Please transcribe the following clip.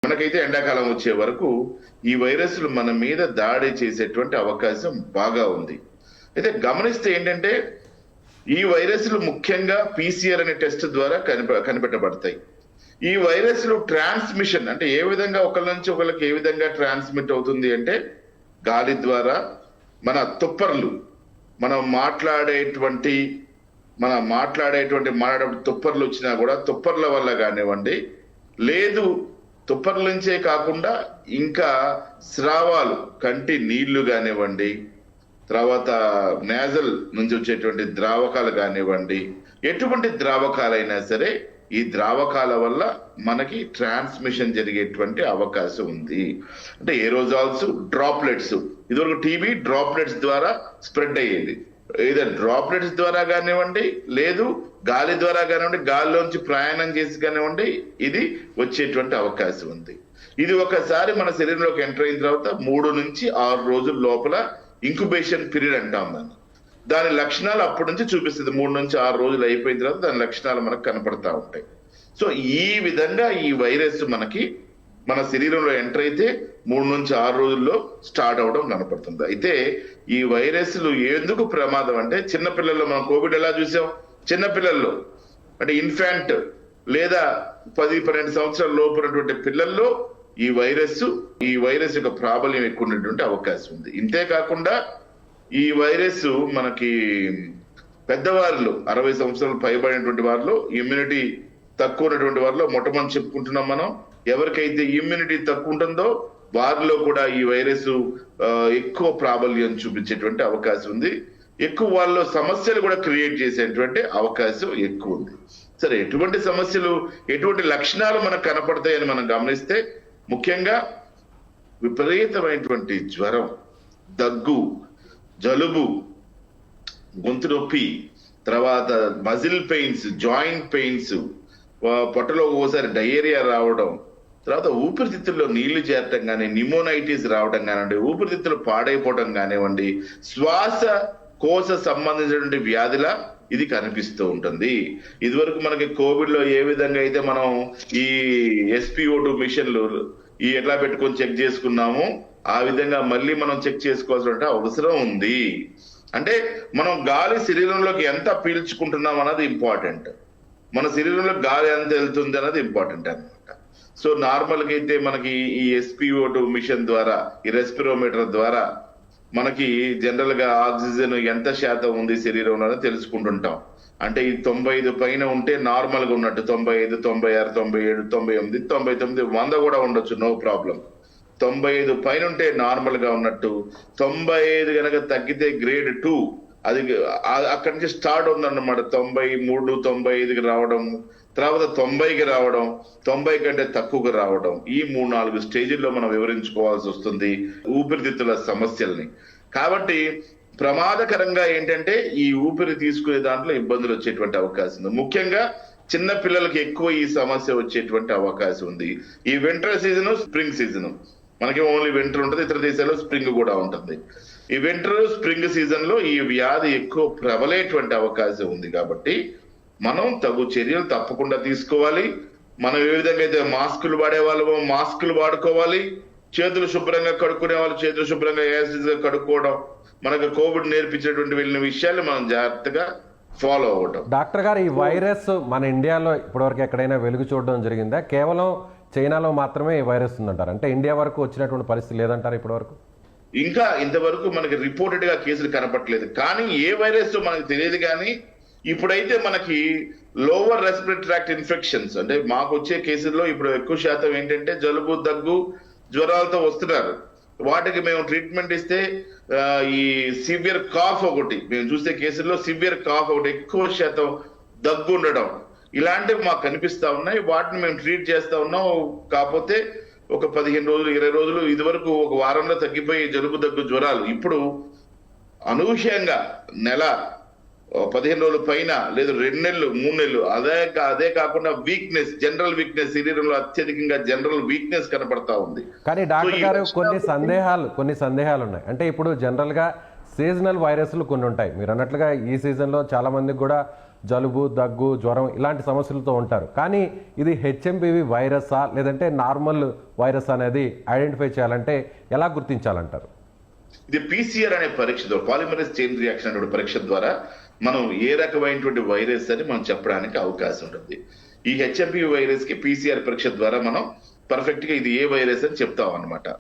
మనకైతే ఎండాకాలం వచ్చే వరకు ఈ వైరస్లు మన మీద దాడి చేసేటువంటి అవకాశం బాగా ఉంది. అయితే గమనిస్తే ఏంటంటే ఈ వైరస్లు ముఖ్యంగా PCR అనే టెస్ట్ ద్వారా కనిపెట్టబడతాయి. ఈ వైరస్లు ట్రాన్స్మిషన్ అంటే ఏ విధంగా ఒకరి నుంచి ఒకరికి ఏ విధంగా ట్రాన్స్మిట్ అవుతుంది అంటే గాలి ద్వారా, మన తుప్పర్లు, మనం మాట్లాడేటువంటి తుప్పర్లు వచ్చినా కూడా తుప్పర్ల వల్ల కానివ్వండి, లేదు తుప్పర్ల నుంచే కాకుండా ఇంకా స్రావాలు, కంటి నీళ్లు కానివ్వండి, తర్వాత నేజల్ నుంచి వచ్చేటువంటి ద్రావకాలు కానివ్వండి, ఎటువంటి ద్రావకాలైనా సరే ఈ ద్రావకాల వల్ల మనకి ట్రాన్స్మిషన్ జరిగేటువంటి అవకాశం ఉంది. అంటే ఏరోజాల్స్, డ్రాప్లెట్స్, ఇదివరకు టీబీ డ్రాప్లెట్స్ ద్వారా స్ప్రెడ్ అయ్యేది. ఏదో డ్రాప్లెట్స్ ద్వారా కానివ్వండి, లేదు గాలి ద్వారా కానివ్వండి, గాలిలోంచి ప్రయాణం చేసి కానివ్వండి, ఇది వచ్చేటువంటి అవకాశం ఉంది. ఇది ఒకసారి మన శరీరంలోకి ఎంటర్ అయిన తర్వాత 3 నుంచి 6 రోజుల లోపల ఇంక్యుబేషన్ పీరియడ్ అంటాం దాని లక్షణాలు అప్పటి నుంచి చూపిస్తుంది. 3 నుంచి 6 రోజులు అయిపోయిన తర్వాత దాని లక్షణాలు మనకు కనపడతా ఉంటాయి. సో ఈ విధంగా ఈ వైరస్ మనకి మన శరీరంలో ఎంటర్ అయితే 3 నుంచి 6 రోజుల్లో స్టార్ట్ అవడం కనపడుతుంది. అయితే ఈ వైరస్లు ఎందుకు ప్రమాదం అంటే చిన్నపిల్లల్లో మనం కోవిడ్ ఎలా చూసాం, చిన్నపిల్లల్లో అంటే ఇన్ఫాంట్ లేదా 10-12 సంవత్సరాల లోపు ఉన్నటువంటి పిల్లల్లో ఈ వైరస్ యొక్క ప్రాబల్యం ఎక్కువ ఉన్నటువంటి అవకాశం ఉంది. ఇంతే కాకుండా ఈ వైరస్ మనకి పెద్దవారిలో 60 సంవత్సరాలు పైబడినటువంటి వారిలో, ఇమ్యూనిటీ తక్కువ ఉన్నటువంటి వారిలో మొట్టమొదటి చెప్పుకుంటున్నాం మనం. ఎవరికైతే ఇమ్యూనిటీ తక్కువ ఉంటుందో వారిలో కూడా ఈ వైరస్ ఎక్కువ ప్రాబల్యం చూపించేటువంటి అవకాశం ఉంది. ఎక్కువ వాళ్ళలో సమస్యలు కూడా క్రియేట్ చేసేటువంటి అవకాశం ఎక్కువ ఉంది. సరే, ఎటువంటి సమస్యలు, ఎటువంటి లక్షణాలు మనకు కనపడతాయని మనం గమనిస్తే ముఖ్యంగా విపరీతమైనటువంటి జ్వరం, దగ్గు, జలుబు, గొంతు నొప్పి, తర్వాత మజిల్ పెయిన్స్, జాయింట్ పెయిన్స్, పొట్టలో ఒక్కోసారి డయేరియా రావడం, తర్వాత ఊపిరితిత్తుల్లో నీళ్లు చేరటం కానీ, న్యూమోనైటిస్ రావడం కానివ్వండి, ఊపిరితిత్తులు పాడైపోవడం కానివ్వండి, శ్వాసకోశ సంబంధించినటువంటి వ్యాధిలా ఇది కనిపిస్తూ ఉంటుంది. ఇదివరకు మనకి కోవిడ్ లో ఏ విధంగా అయితే మనం ఈ SpO2 మిషన్లు ఎట్లా పెట్టుకొని చెక్ చేసుకున్నాము, ఆ విధంగా మళ్ళీ మనం చెక్ చేసుకోవాల్సిన అవసరం ఉంది. అంటే మనం గాలి శరీరంలోకి ఎంత పీల్చుకుంటున్నాం అన్నది ఇంపార్టెంట్, మన శరీరంలో గాలి ఎంత వెళ్తుంది అన్నది ఇంపార్టెంట్ అనమాట. సో నార్మల్గా అయితే మనకి ఈ SpO2 మిషన్ ద్వారా, ఈ రెస్పిరోమీటర్ ద్వారా మనకి జనరల్ గా ఆక్సిజన్ ఎంత శాతం ఉంది శరీరంలో తెలుసుకుంటుంటాం. అంటే ఈ 95 పైన ఉంటే నార్మల్ గా ఉన్నట్టు, 95, 96, 97, 98, 99, 100 కూడా ఉండొచ్చు, నో ప్రాబ్లం. 95 పైన ఉంటే నార్మల్ గా ఉన్నట్టు, 95 కనుక తగ్గితే గ్రేడ్ 2, అది అక్కడి నుంచి స్టార్ట్ ఉందన్నమాట. 93, 95కి రావడం, తర్వాత 90కి రావడం, 90 కంటే తక్కువగా రావడం, ఈ 3-4 స్టేజ్ల్లో మనం వివరించుకోవాల్సి వస్తుంది ఊపిరితిత్తుల సమస్యల్ని. కాబట్టి ప్రమాదకరంగా ఏంటంటే ఈ ఊపిరి తీసుకునే దాంట్లో ఇబ్బందులు వచ్చేటువంటి అవకాశం ఉంది. ముఖ్యంగా చిన్న పిల్లలకి ఎక్కువ ఈ సమస్య వచ్చేటువంటి అవకాశం ఉంది. ఈ వింటర్ సీజన్, స్ప్రింగ్ సీజన్, మనకి ఓన్లీ వింటర్ ఉంటుంది, ఇతర దేశాల్లో స్ప్రింగ్ కూడా ఉంటుంది. ఈ వింటర్, స్ప్రింగ్ సీజన్ లో ఈ వ్యాధి ఎక్కువ ప్రబలేటువంటి అవకాశం ఉంది. కాబట్టి మనం తగు చర్యలు తప్పకుండా తీసుకోవాలి. మనం ఏ విధంగా అయితే మాస్కులు వాడే వాళ్ళమో మాస్కులు వాడుకోవాలి, చేతులు శుభ్రంగా కడుక్కునే వాళ్ళు చేతులు శుభ్రంగా యాసిడ్ గా కడుక్కోవడం, మనకు కోవిడ్ నేర్పించేటువంటి వెళ్ళిన విషయాలు మనం జాగ్రత్తగా ఫాలో అవ్వడం. డాక్టర్ గారు, ఈ వైరస్ మన ఇండియాలో ఇప్పటివరకు ఎక్కడైనా వెలుగు చూడడం జరిగిందా? కేవలం చైనాలో మాత్రమే ఈ వైరస్ ఉందంటారు, అంటే ఇండియా వరకు వచ్చినటువంటి పరిస్థితి లేదంటారు ఇప్పటివరకు? ఇంకా ఇంతవరకు మనకి రిపోర్టెడ్ గా కేసులు కనపట్లేదు, కానీ ఏ వైరస్ మనకు తెలియదు. కానీ ఇప్పుడైతే మనకి లోవర్ రెస్పిరేటరీ ట్రాక్ట్ ఇన్ఫెక్షన్స్, అంటే మాకు వచ్చే కేసుల్లో ఇప్పుడు ఎక్కువ శాతం ఏంటంటే జలుబు, దగ్గు, జ్వరాలతో వస్తున్నారు. వాటికి మేము ట్రీట్మెంట్ ఇస్తే ఈ సివియర్ కాఫ్ ఒకటి మేము చూసే కేసుల్లో, సివియర్ కాఫ్ ఒకటి, ఎక్కువ శాతం దగ్గు ఉండడం, ఇలాంటివి మాకు కనిపిస్తా ఉన్నాయి. వాటిని మేము ట్రీట్ చేస్తా ఉన్నాం. కాకపోతే ఒక 15 రోజులు, 20 రోజులు, ఇదివరకు ఒక వారంలో తగ్గిపోయి జలుబు, దగ్గు, జ్వరాలు ఇప్పుడు అనూహ్యంగా నెల 15 రోజుల పైన, లేదు 2 నెలలు, 3 నెలలు, అదే కాకుండా వీక్నెస్, జనరల్ వీక్నెస్, శరీరంలో అత్యధికంగా జనరల్ వీక్నెస్ కనపడతా ఉంది. కానీ డాక్టర్ గారు కొన్ని సందేహాలు ఉన్నాయి. అంటే ఇప్పుడు జనరల్ గా సీజనల్ వైరస్లు కొన్ని ఉంటాయి. మీరు అన్నట్లుగా ఈ సీజన్లో చాలా మందికి కూడా జలుబు, దగ్గు, జ్వరం ఇలాంటి సమస్యలతో ఉంటారు. కానీ ఇది హెచ్ఎంపివి వైరసా లేదంటే నార్మల్ వైరస్ అనేది ఐడెంటిఫై చేయాలంటే ఎలా గుర్తించాలంటారు? ఇది పీసీఆర్ అనే పరీక్ష ద్వారా, పాలిమరేస్ చైన్ రియాక్షన్ అనే పరీక్ష ద్వారా మనం ఏ రకమైనటువంటి వైరస్ అని మనం చెప్పడానికి అవకాశం ఉంటుంది. ఈ హెచ్ఎంపి వైరస్ కి పీసీఆర్ పరీక్ష ద్వారా మనం పర్ఫెక్ట్ గా ఇది ఏ వైరస్ అని చెప్తాం అన్నమాట.